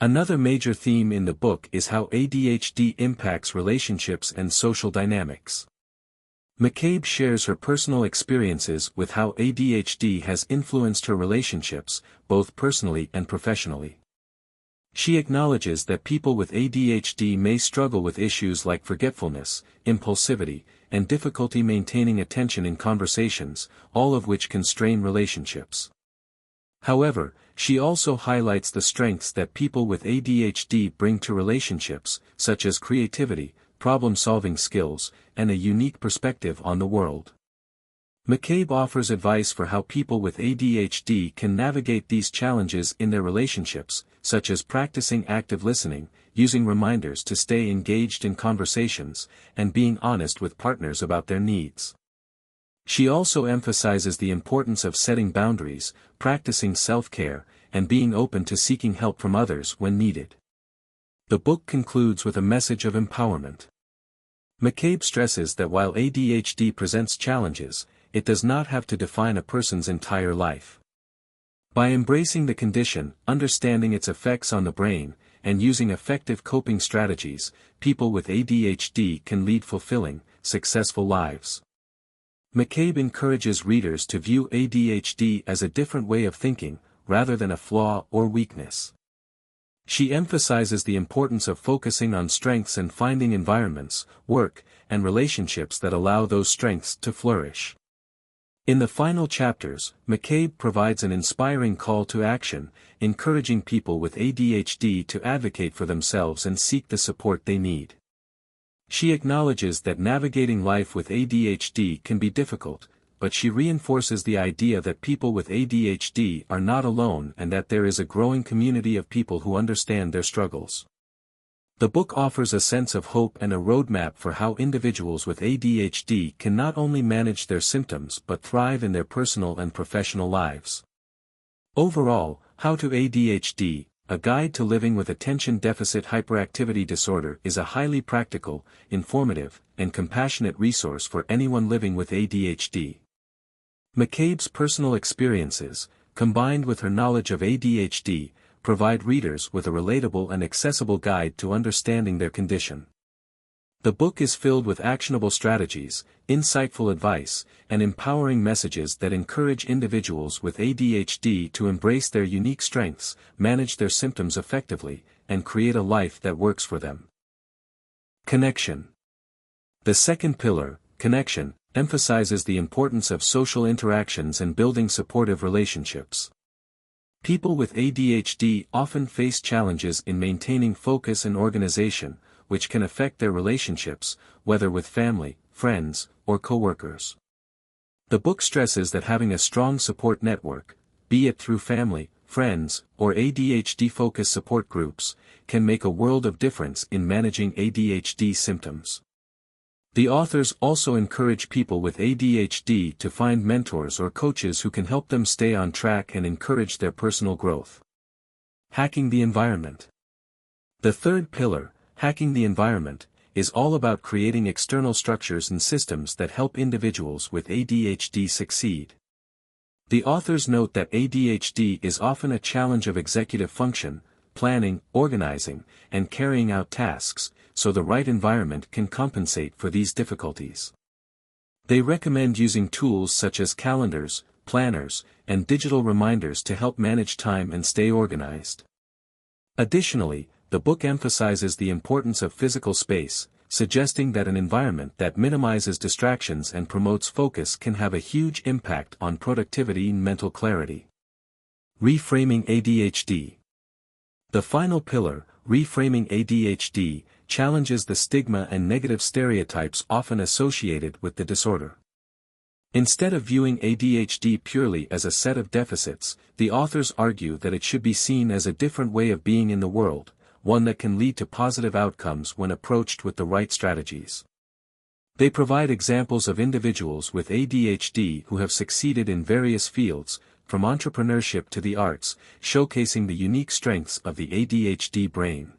Another major theme in the book is how ADHD impacts relationships and social dynamics. McCabe shares her personal experiences with how ADHD has influenced her relationships, both personally and professionally. She acknowledges that people with ADHD may struggle with issues like forgetfulness, impulsivity, and difficulty maintaining attention in conversations, all of which can strain relationships. However, she also highlights the strengths that people with ADHD bring to relationships, such as creativity, problem-solving skills, and a unique perspective on the world. McCabe offers advice for how people with ADHD can navigate these challenges in their relationships, such as practicing active listening, using reminders to stay engaged in conversations, and being honest with partners about their needs. She also emphasizes the importance of setting boundaries, practicing self-care, and being open to seeking help from others when needed. The book concludes with a message of empowerment. McCabe stresses that while ADHD presents challenges, it does not have to define a person's entire life. By embracing the condition, understanding its effects on the brain, and using effective coping strategies, people with ADHD can lead fulfilling, successful lives. McCabe encourages readers to view ADHD as a different way of thinking, rather than a flaw or weakness. She emphasizes the importance of focusing on strengths and finding environments, work, and relationships that allow those strengths to flourish. In the final chapters, McCabe provides an inspiring call to action, encouraging people with ADHD to advocate for themselves and seek the support they need. She acknowledges that navigating life with ADHD can be difficult, but she reinforces the idea that people with ADHD are not alone and that there is a growing community of people who understand their struggles. The book offers a sense of hope and a roadmap for how individuals with ADHD can not only manage their symptoms but thrive in their personal and professional lives. Overall, How to ADHD, A Guide to Living with Attention Deficit Hyperactivity Disorder is a highly practical, informative, and compassionate resource for anyone living with ADHD. McCabe's personal experiences, combined with her knowledge of ADHD, provide readers with a relatable and accessible guide to understanding their condition. The book is filled with actionable strategies, insightful advice, and empowering messages that encourage individuals with ADHD to embrace their unique strengths, manage their symptoms effectively, and create a life that works for them. Connection. The second pillar, connection, emphasizes the importance of social interactions and building supportive relationships. People with ADHD often face challenges in maintaining focus and organization, which can affect their relationships, whether with family, friends, or coworkers. The book stresses that having a strong support network, be it through family, friends, or ADHD-focused support groups, can make a world of difference in managing ADHD symptoms. The authors also encourage people with ADHD to find mentors or coaches who can help them stay on track and encourage their personal growth. Hacking the environment. The third pillar, Hacking the Environment, is all about creating external structures and systems that help individuals with ADHD succeed. The authors note that ADHD is often a challenge of executive function, planning, organizing, and carrying out tasks, so the right environment can compensate for these difficulties. They recommend using tools such as calendars, planners, and digital reminders to help manage time and stay organized. Additionally, the book emphasizes the importance of physical space, suggesting that an environment that minimizes distractions and promotes focus can have a huge impact on productivity and mental clarity. Reframing ADHD. The final pillar, Reframing ADHD, challenges the stigma and negative stereotypes often associated with the disorder. Instead of viewing ADHD purely as a set of deficits, the authors argue that it should be seen as a different way of being in the world, one that can lead to positive outcomes when approached with the right strategies. They provide examples of individuals with ADHD who have succeeded in various fields, from entrepreneurship to the arts, showcasing the unique strengths of the ADHD brain.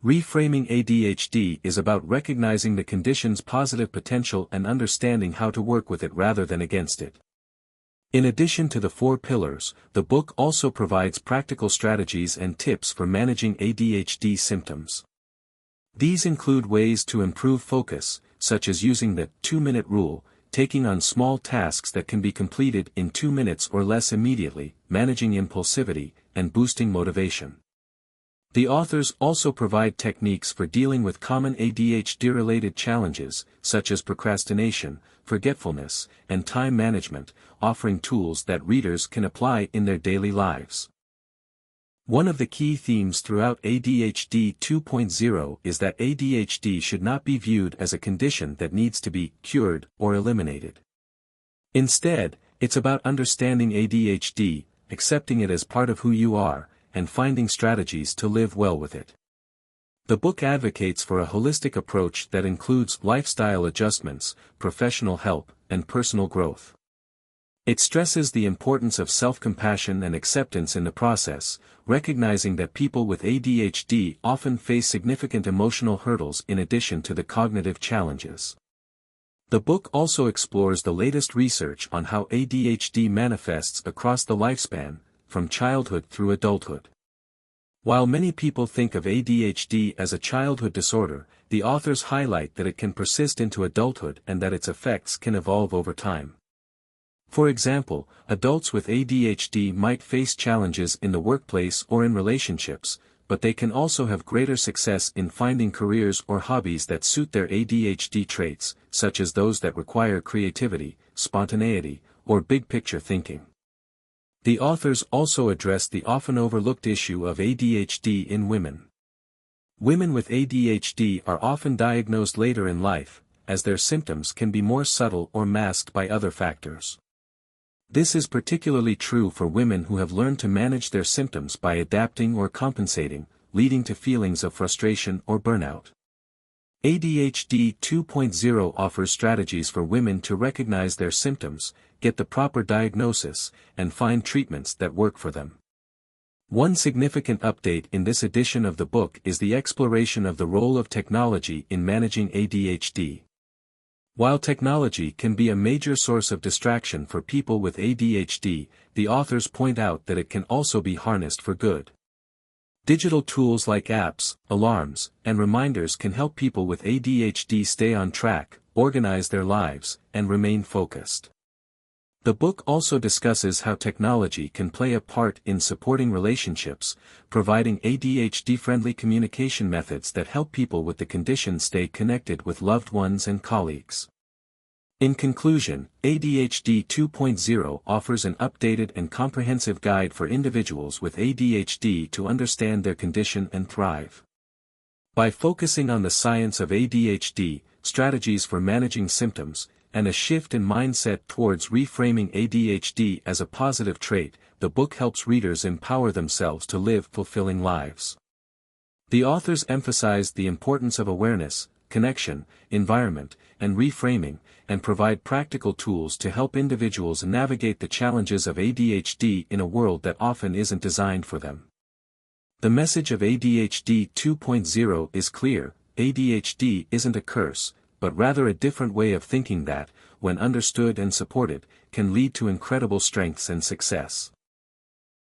Reframing ADHD is about recognizing the condition's positive potential and understanding how to work with it rather than against it. In addition to the 4 pillars, the book also provides practical strategies and tips for managing ADHD symptoms. These include ways to improve focus, such as using the 2-minute rule, taking on small tasks that can be completed in 2 minutes or less immediately, managing impulsivity, and boosting motivation. The authors also provide techniques for dealing with common ADHD-related challenges, such as procrastination, forgetfulness, and time management, offering tools that readers can apply in their daily lives. One of the key themes throughout ADHD 2.0 is that ADHD should not be viewed as a condition that needs to be cured or eliminated. Instead, it's about understanding ADHD, accepting it as part of who you are, and finding strategies to live well with it. The book advocates for a holistic approach that includes lifestyle adjustments, professional help, and personal growth. It stresses the importance of self-compassion and acceptance in the process, recognizing that people with ADHD often face significant emotional hurdles in addition to the cognitive challenges. The book also explores the latest research on how ADHD manifests across the lifespan, from childhood through adulthood. While many people think of ADHD as a childhood disorder, the authors highlight that it can persist into adulthood and that its effects can evolve over time. For example, adults with ADHD might face challenges in the workplace or in relationships, but they can also have greater success in finding careers or hobbies that suit their ADHD traits, such as those that require creativity, spontaneity, or big-picture thinking. The authors also address the often overlooked issue of ADHD in women. Women with ADHD are often diagnosed later in life, as their symptoms can be more subtle or masked by other factors. This is particularly true for women who have learned to manage their symptoms by adapting or compensating, leading to feelings of frustration or burnout. ADHD 2.0 offers strategies for women to recognize their symptoms, get the proper diagnosis, and find treatments that work for them. One significant update in this edition of the book is the exploration of the role of technology in managing ADHD. While technology can be a major source of distraction for people with ADHD, the authors point out that it can also be harnessed for good. Digital tools like apps, alarms, and reminders can help people with ADHD stay on track, organize their lives, and remain focused. The book also discusses how technology can play a part in supporting relationships, providing ADHD-friendly communication methods that help people with the condition stay connected with loved ones and colleagues. In conclusion, ADHD 2.0 offers an updated and comprehensive guide for individuals with ADHD to understand their condition and thrive. By focusing on the science of ADHD, strategies for managing symptoms, and a shift in mindset towards reframing ADHD as a positive trait, the book helps readers empower themselves to live fulfilling lives. The authors emphasize the importance of awareness, connection, environment, and reframing, and provide practical tools to help individuals navigate the challenges of ADHD in a world that often isn't designed for them. The message of ADHD 2.0 is clear: ADHD isn't a curse, but rather a different way of thinking that, when understood and supported, can lead to incredible strengths and success.